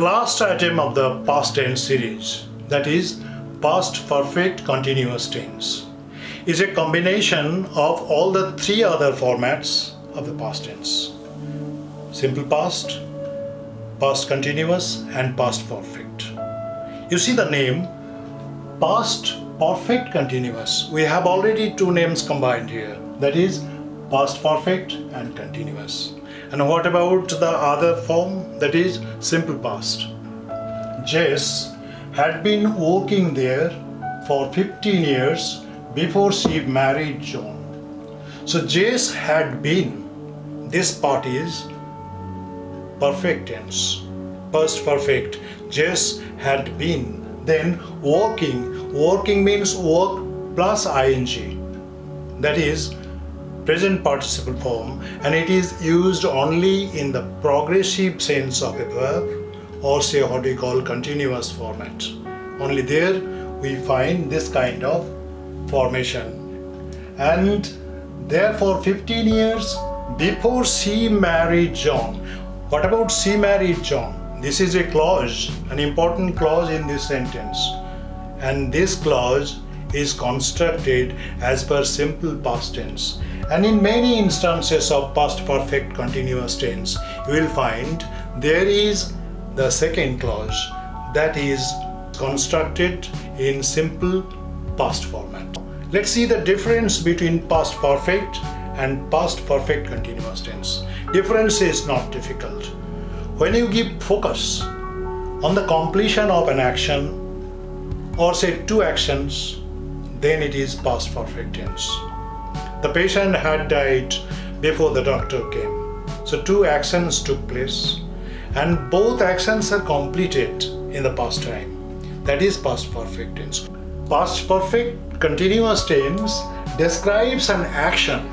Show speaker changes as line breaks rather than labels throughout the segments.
last item of the past tense series, that is past perfect continuous tense, is a combination of all the three other formats of the past tense: simple past, past continuous, and past perfect. You see the name past perfect continuous. We have already two names combined here, that is past perfect and continuous. And what about the other form, that is simple past? Jess had been working there for 15 years before she married John. So Jess had been, this part is perfect tense, past perfect. Jess had been. Then working means work plus ing, that is present participle form, and it is used only in the progressive sense of a verb, or say what we call continuous format. Only there we find this kind of formation. And therefore 15 years before she married John. What about she married John? This is a clause, an important clause in this sentence, and this clause is constructed as per simple past tense. And in many instances of past perfect continuous tense, you will find there is the second clause that is constructed in simple past format. Let's see the difference between past perfect and past perfect continuous tense. Difference is not difficult. When you give focus on the completion of an action, or say two actions, then it is past perfect tense. The patient had died before the doctor came. So two actions took place and both actions are completed in the past time. That is past perfect tense. Past perfect continuous tense describes an action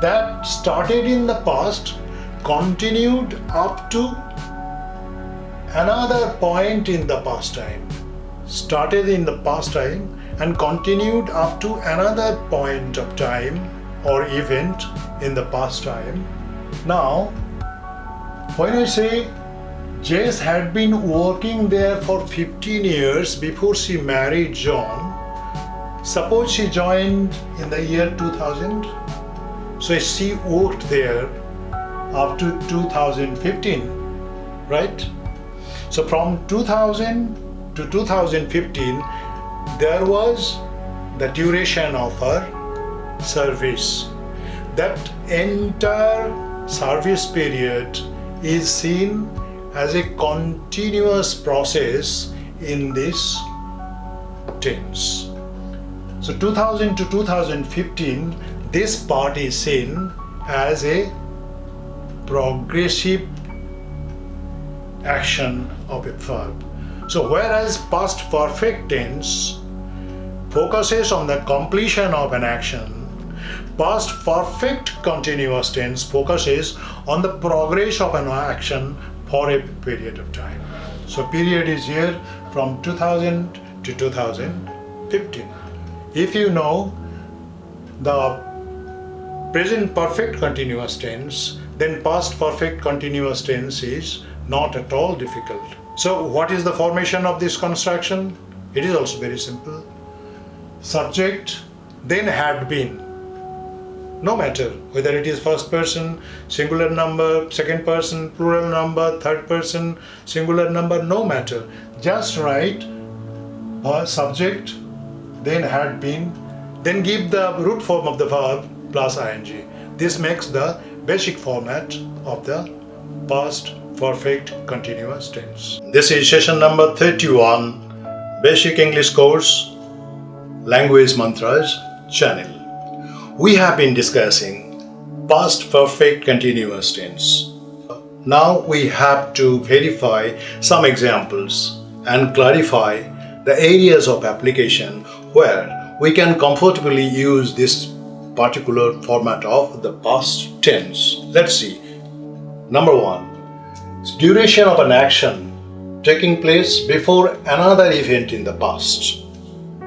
that started in the past, continued up to another point in the past time. Started in the past time and continued up to another point of time or event in the past time. Now, when I say Jess had been working there for 15 years before she married John, suppose she joined in the year 2000, so she worked there up to 2015, right? So from 2000 to 2015, there was the duration of her service. That entire service period is seen as a continuous process in this tense. So 2000 to 2015, this part is seen as a progressive action of a verb. So whereas past perfect tense focuses on the completion of an action, past perfect continuous tense focuses on the progress of an action for a period of time. So period is here from 2000 to 2015. If you know the present perfect continuous tense, then past perfect continuous tense is not at all difficult. So what is the formation of this construction? It is also very simple. Subject, then had been. No matter whether it is first person, singular number, second person, plural number, third person, singular number, no matter. Just write subject, then had been, then give the root form of the verb plus ing. This makes the basic format of the past perfect continuous tense. This is session number 31, Basic English Course, Language Mantras channel. We have been discussing past perfect continuous tense. Now we have to verify some examples and clarify the areas of application where we can comfortably use this particular format of the past tense. Let's see. Number 1. Duration of an action taking place before another event in the past.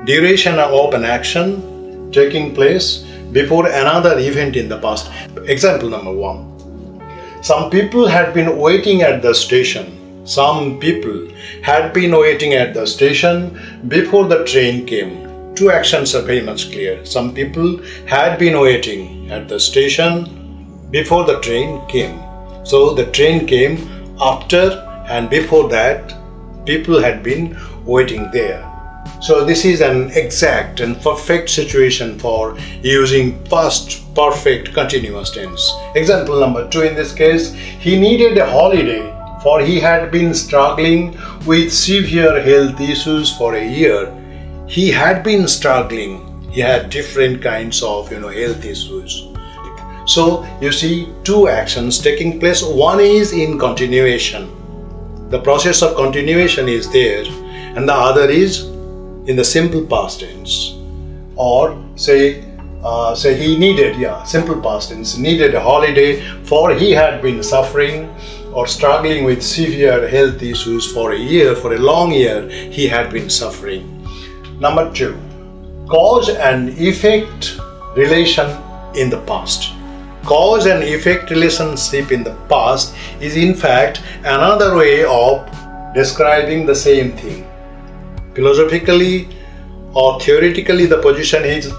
Duration of an action taking place before another event in the past. Example number 1. Some people had been waiting at the station Some people had been waiting at the station before the train came. Two actions are very much clear. Some people had been waiting at the station before the train came. So the train came after, and before that, people had been waiting there. So this is an exact and perfect situation for using past perfect continuous tense. Example number 2 in this case, he needed a holiday for he had been struggling with severe health issues for a year. He had been struggling. He had different kinds of health issues. So you see two actions taking place. One is in continuation. The process of continuation is there, and the other is in the simple past tense. Or say he needed, simple past tense, needed a holiday for he had been suffering or struggling with severe health issues for a year, for a long year he had been suffering. Number 2, cause and effect relation in the past. Cause and effect relationship in the past is in fact another way of describing the same thing. Philosophically or theoretically the position is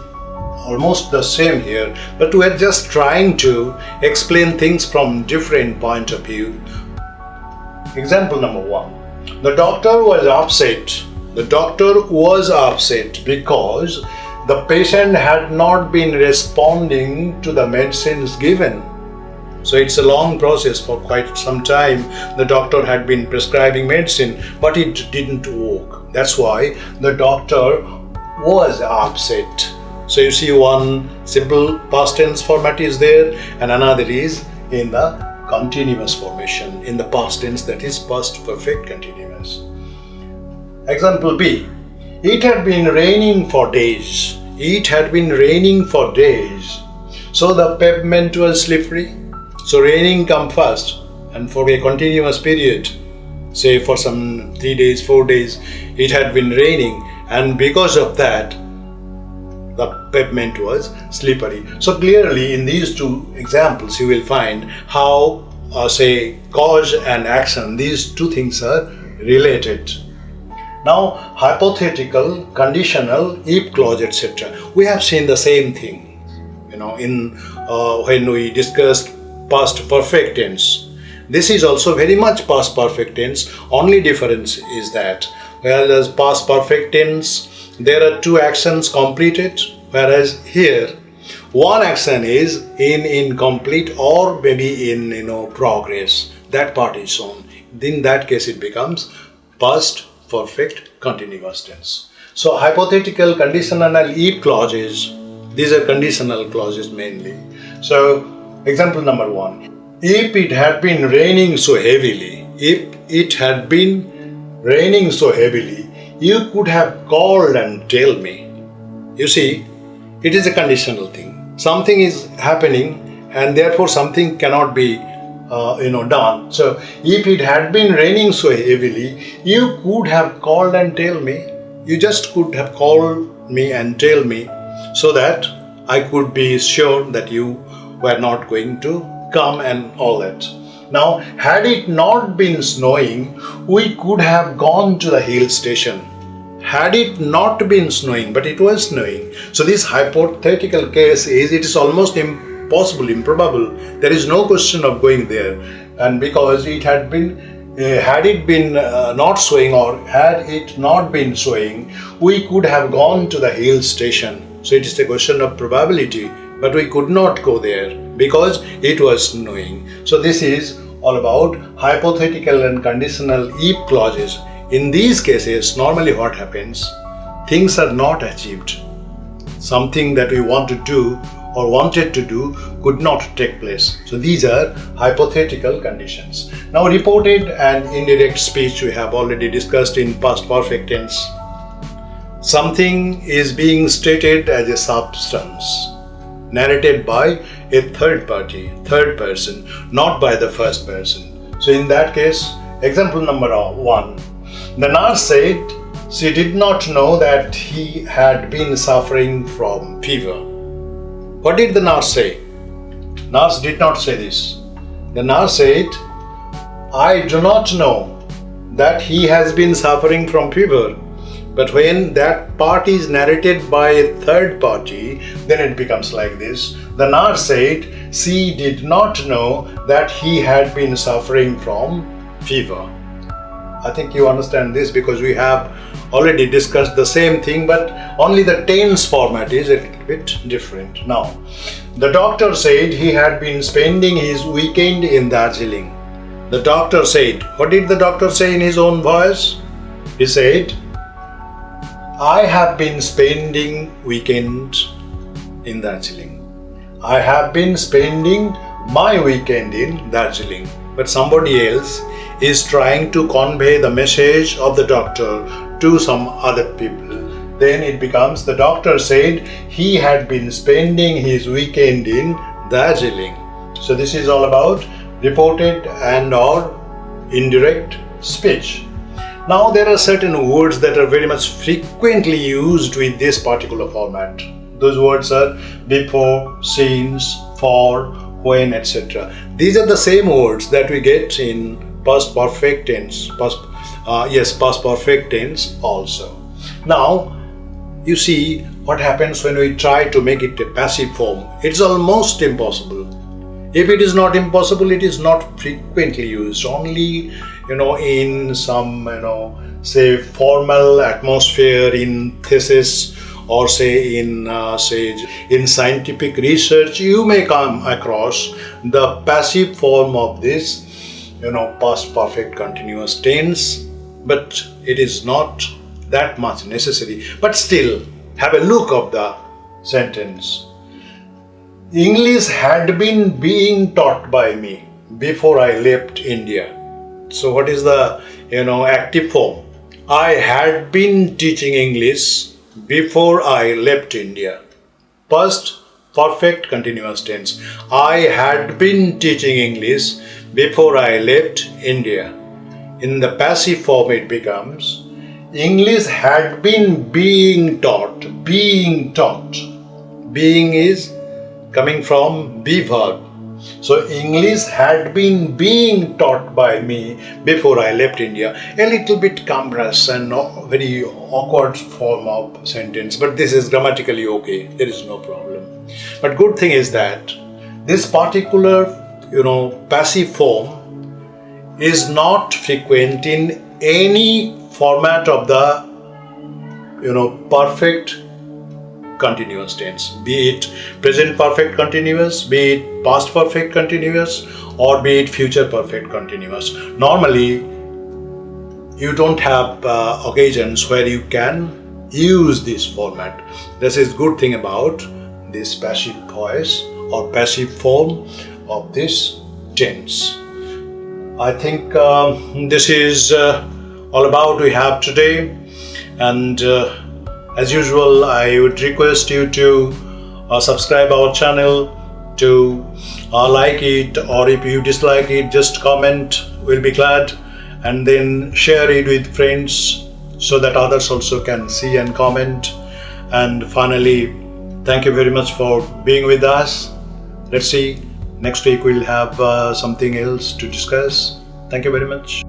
almost the same here, but we are just trying to explain things from different point of view. Example number 1. The doctor was upset. The doctor was upset because the patient had not been responding to the medicines given. So it's a long process. For quite some time the doctor had been prescribing medicine, but it didn't work. That's why the doctor was upset. So you see, one simple past tense format is there and another is in the continuous formation, in the past tense, that is past perfect continuous. Example B. It had been raining for days. It had been raining for days. So the pavement was slippery. So raining come first, and for a continuous period, say for some 3 days, 4 days, it had been raining, and because of that, the pavement was slippery. So clearly in these two examples you will find how say cause and action, these two things are related. Now hypothetical, conditional, if clause, etc. We have seen the same thing in when we discussed past perfect tense. This is also very much past perfect tense. Only difference is that whereas past perfect tense there are two actions completed, whereas here one action is in incomplete or maybe in progress. That part is shown. In that case it becomes past perfect continuous tense. So hypothetical, conditional and if clauses, these are conditional clauses mainly. So example number 1. If it had been raining so heavily, you could have called and tell me. You see, it is a conditional thing. Something is happening and therefore something cannot be done. So if it had been raining so heavily, you could have called and tell me. You just could have called me and tell me so that I could be sure that you were not going to come and all that. Now, had it not been snowing, we could have gone to the hill station. Had it not been snowing, but it was snowing. So this hypothetical case it is almost impossible, improbable. There is no question of going there. And because it had been, had it been not snowing or had it not been snowing, we could have gone to the hill station. So it is a question of probability, but we could not go there because it was snowing. So this is all about hypothetical and conditional if clauses. In these cases, normally what happens, things are not achieved. Something that we want to do or wanted to do could not take place. So these are hypothetical conditions. Now reported and indirect speech we have already discussed in past perfect tense. Something is being stated as a substance, narrated by a third person, not by the first person. So in that case, example number 1, the nurse said she did not know that he had been suffering from fever. What did the nurse say? Nurse did not say this. The nurse said, I do not know that he has been suffering from fever. But when that part is narrated by a third party, then it becomes like this. The nurse said she did not know that he had been suffering from fever. I think you understand this because we have already discussed the same thing, but only the tense format is a little bit different. Now, the doctor said he had been spending his weekend in Darjeeling. The doctor said, what did the doctor say in his own voice? He said, I have been spending weekend in Darjeeling. I have been spending my weekend in Darjeeling. But somebody else is trying to convey the message of the doctor to some other people. Then it becomes the doctor said he had been spending his weekend in Darjeeling. So this is all about reported and or indirect speech. Now there are certain words that are very much frequently used with this particular format. Those words are before, since, for, when, etc. These are the same words that we get in past perfect tense. Past perfect tense also. Now you see what happens when we try to make it a passive form. It's almost impossible. If it is not impossible, it is not frequently used. Only in some say formal atmosphere in thesis or say in scientific research, you may come across the passive form of this past perfect continuous tense, but it is not that much necessary. But still, have a look of the sentence. English had been being taught by me before I left India. So what is the active form? I had been teaching English before I left India. Past perfect continuous tense. I had been teaching English before I left India. In the passive form it becomes English had been being taught. Being taught. Being is coming from be verb. So English had been being taught by me before I left India. A little bit cumbrous and very awkward form of sentence, but this is grammatically okay. There is no problem. But good thing is that this particular passive form is not frequent in any format of the perfect continuous tense, be it present perfect continuous, be it past perfect continuous, or be it future perfect continuous. Normally, you don't have occasions where you can use this format. This is good thing about this passive voice or passive form of this tense. I think this is all about we have today, and as usual, I would request you to subscribe our channel, to like it, or if you dislike it, just comment. We'll be glad, and then share it with friends so that others also can see and comment. And finally, thank you very much for being with us. Let's see, next week we'll have something else to discuss. Thank you very much.